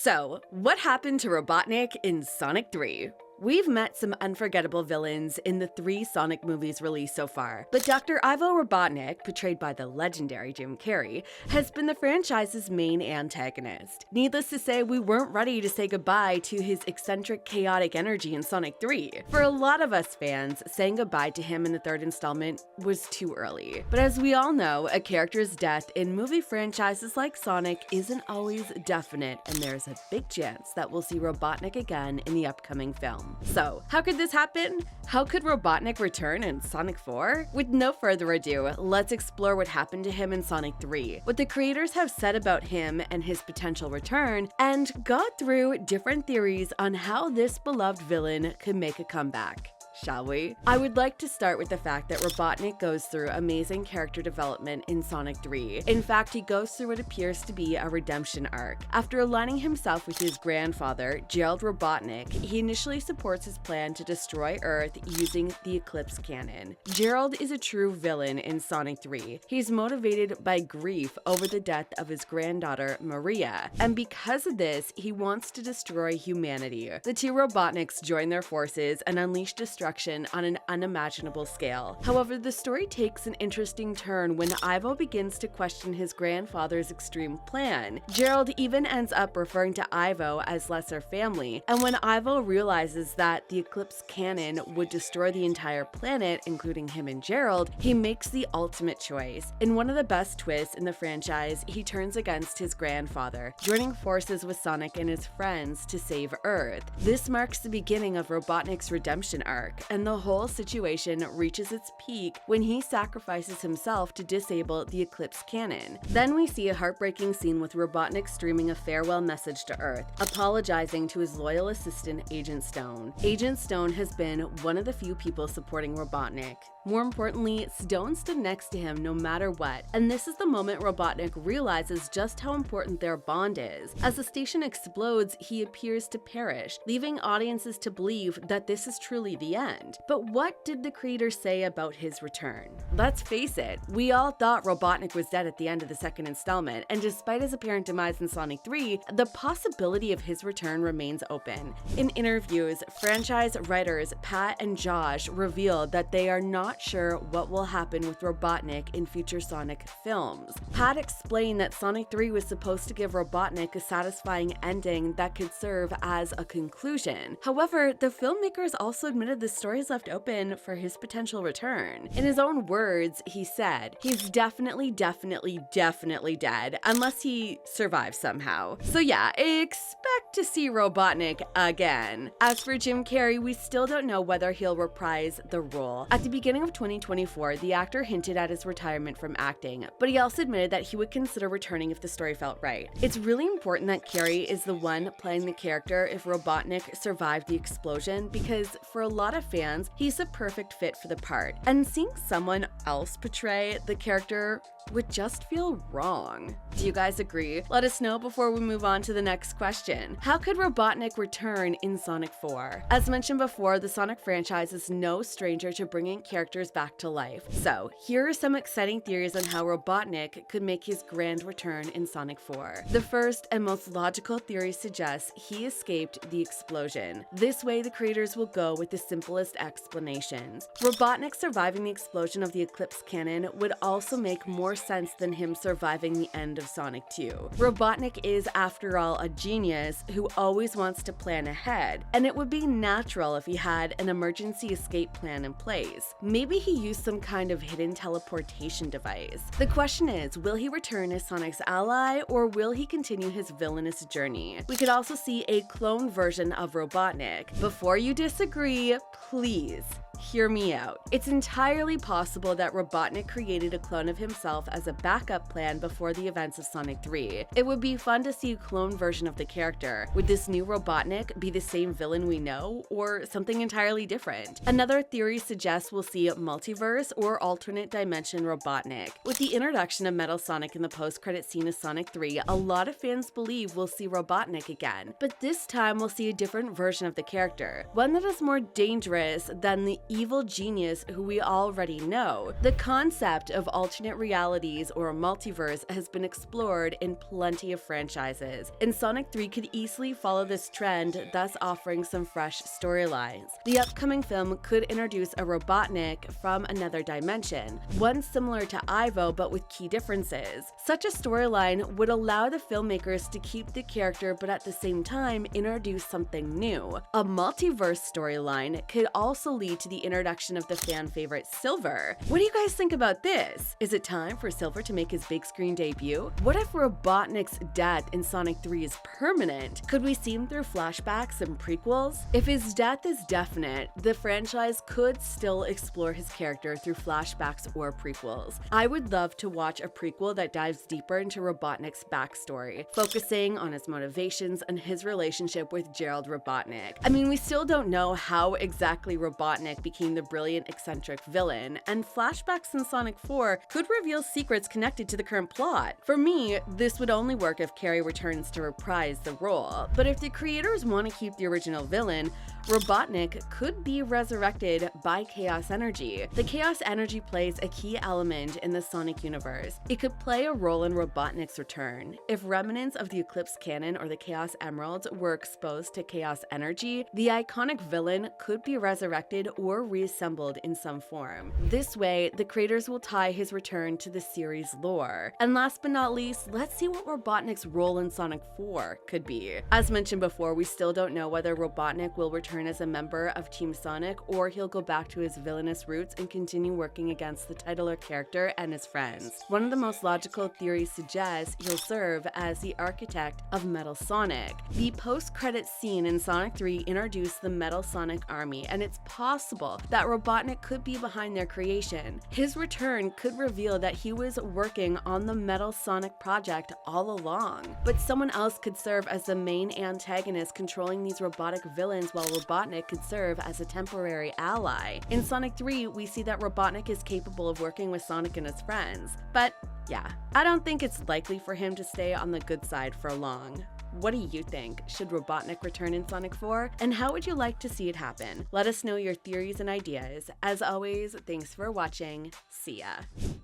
So, what happened to Robotnik in Sonic 3? We've met some unforgettable villains in the 3 Sonic movies released so far, but Dr. Ivo Robotnik, portrayed by the legendary Jim Carrey, has been the franchise's main antagonist. Needless to say, we weren't ready to say goodbye to his eccentric, chaotic energy in Sonic 3. For a lot of us fans, saying goodbye to him in the 3rd installment was too early. But as we all know, a character's death in movie franchises like Sonic isn't always definite, and there's a big chance that we'll see Robotnik again in the upcoming film. So, how could this happen? How could Robotnik return in Sonic 4? With no further ado, let's explore what happened to him in Sonic 3, what the creators have said about him and his potential return, and go through different theories on how this beloved villain could make a comeback. Shall we? I would like to start with the fact that Robotnik goes through amazing character development in Sonic 3. In fact, he goes through what appears to be a redemption arc. After aligning himself with his grandfather, Gerald Robotnik, he initially supports his plan to destroy Earth using the Eclipse Cannon. Gerald is a true villain in Sonic 3. He's motivated by grief over the death of his granddaughter, Maria, and because of this, he wants to destroy humanity. The 2 Robotniks join their forces and unleash destruction on an unimaginable scale. However, the story takes an interesting turn when Ivo begins to question his grandfather's extreme plan. Gerald even ends up referring to Ivo as lesser family, and when Ivo realizes that the Eclipse Cannon would destroy the entire planet, including him and Gerald, he makes the ultimate choice. In one of the best twists in the franchise, he turns against his grandfather, joining forces with Sonic and his friends to save Earth. This marks the beginning of Robotnik's redemption arc, and the whole situation reaches its peak when he sacrifices himself to disable the Eclipse Cannon. Then we see a heartbreaking scene with Robotnik streaming a farewell message to Earth, apologizing to his loyal assistant Agent Stone. Agent Stone has been one of the few people supporting Robotnik. More importantly, Stone stood next to him no matter what, and this is the moment Robotnik realizes just how important their bond is. As the station explodes, he appears to perish, leaving audiences to believe that this is truly the end. But what did the creators say about his return? Let's face it, we all thought Robotnik was dead at the end of the 2nd installment, and despite his apparent demise in Sonic 3, the possibility of his return remains open. In interviews, franchise writers Pat and Josh revealed that they are not sure what will happen with Robotnik in future Sonic films. Pat explained that Sonic 3 was supposed to give Robotnik a satisfying ending that could serve as a conclusion. However, the filmmakers also admitted the story is left open for his potential return. In his own words, he said, "He's definitely dead, unless he survives somehow." So yeah, expect to see Robotnik again. As for Jim Carrey, we still don't know whether he'll reprise the role. At the beginning of 2024, the actor hinted at his retirement from acting, but he also admitted that he would consider returning if the story felt right. It's really important that Carrey is the one playing the character if Robotnik survived the explosion, because for a lot of fans, he's a perfect fit for the part, and seeing someone else portray the character would just feel wrong. Do you guys agree? Let us know before we move on to the next question. How could Robotnik return in Sonic 4? As mentioned before, the Sonic franchise is no stranger to bringing characters back to life. So, here are some exciting theories on how Robotnik could make his grand return in Sonic 4. The first and most logical theory suggests he escaped the explosion. This way, the creators will go with the simplest explanations. Robotnik surviving the explosion of the Eclipse Cannon would also make more sense than him surviving the end of Sonic 2. Robotnik is, after all, a genius who always wants to plan ahead, and it would be natural if he had an emergency escape plan in place. Maybe he used some kind of hidden teleportation device. The question is, will he return as Sonic's ally, or will he continue his villainous journey? We could also see a clone version of Robotnik. Before you disagree, please hear me out. It's entirely possible that Robotnik created a clone of himself as a backup plan before the events of Sonic 3. It would be fun to see a clone version of the character. Would this new Robotnik be the same villain we know, or something entirely different? Another theory suggests we'll see a multiverse or alternate dimension Robotnik. With the introduction of Metal Sonic in the post-credit scene of Sonic 3, a lot of fans believe we'll see Robotnik again, but this time we'll see a different version of the character, one that is more dangerous than the evil genius who we already know. The concept of alternate realities or a multiverse has been explored in plenty of franchises, and Sonic 3 could easily follow this trend, thus offering some fresh storylines. The upcoming film could introduce a Robotnik from another dimension, one similar to Ivo but with key differences. Such a storyline would allow the filmmakers to keep the character but at the same time introduce something new. A multiverse storyline could also lead to the introduction of the fan favorite Silver. What do you guys think about this? Is it time for Silver to make his big screen debut? What if Robotnik's death in Sonic 3 is permanent? Could we see him through flashbacks and prequels? If his death is definite, the franchise could still explore his character through flashbacks or prequels. I would love to watch a prequel that dives deeper into Robotnik's backstory, focusing on his motivations and his relationship with Gerald Robotnik. I mean, we still don't know how exactly Robotnik became the brilliant eccentric villain, and flashbacks in Sonic 4 could reveal secrets connected to the current plot. For me, this would only work if Carrey returns to reprise the role, but if the creators want to keep the original villain, Robotnik could be resurrected by Chaos Energy. The Chaos Energy plays a key element in the Sonic universe. It could play a role in Robotnik's return. If remnants of the Eclipse Cannon or the Chaos Emeralds were exposed to Chaos Energy, the iconic villain could be resurrected or reassembled in some form. This way, the creators will tie his return to the series lore. And last but not least, let's see what Robotnik's role in Sonic 4 could be. As mentioned before, we still don't know whether Robotnik will return as a member of Team Sonic or he'll go back to his villainous roots and continue working against the titular character and his friends. One of the most logical theories suggests he'll serve as the architect of Metal Sonic. The post-credits scene in Sonic 3 introduced the Metal Sonic army, and it's possible that Robotnik could be behind their creation. His return could reveal that he was working on the Metal Sonic project all along. But someone else could serve as the main antagonist controlling these robotic villains, while Robotnik could serve as a temporary ally. In Sonic 3, we see that Robotnik is capable of working with Sonic and his friends. But yeah, I don't think it's likely for him to stay on the good side for long. What do you think? Should Robotnik return in Sonic 4? And how would you like to see it happen? Let us know your theories and ideas. As always, thanks for watching. See ya.